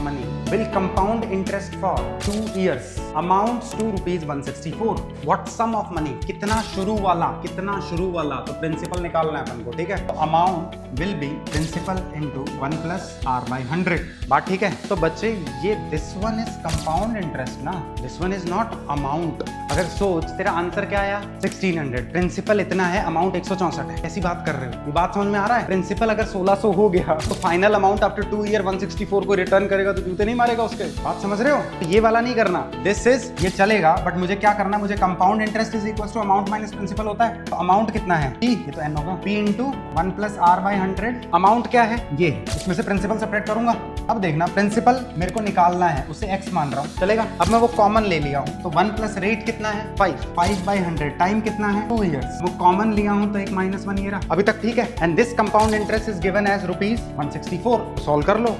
money will compound interest for 2 years amounts to rupees 164. What sum of money? कितना शुरू वाला तो principal निकालना है अपन को, ठीक है। तो amount will be principal into 1 plus r by 100। बात ठीक है। तो बच्चे ये this one is compound interest ना, this one is not amount. अगर सोच तेरा आंसर क्या आया 1600, प्रिंसिपल इतना है, अमाउंट 164 है, ऐसी बात कर रहे हो, ये बात समझ में आ रहा है। प्रिंसिपल अगर 1600 हो गया तो फाइनल अमाउंट आफ्टर 2 ईयर 164 को रिटर्न करेगा तो जूते नहीं मारेगा उसके। बात समझ रहे हो? तो ये वाला नहीं करना, दिस इज ये चलेगा, बट मुझे क्या करना है, मुझे compound interest is equal to amount minus principal होता है। तो अमाउंट कितना है p, ये तो n होगा, p into 1 plus r by 100। Amount क्या है ये, इसमें से प्रिंसिपल सेपरेट करूंगा। अब देखना प्रिंसिपल मेरे को निकालना है, उसे x मान रहा हूँ, चलेगा। अब मैं वो कॉमन ले लिया हूँ, तो 1 प्लस रेट कितना है 5 बाई 100, टाइम कितना है 2 ईयर्स, वो कॉमन लिया हूँ तो एक -1 ये रहा, अभी तक ठीक है। And this compound interest is given as rupees 164। Solve कर लो।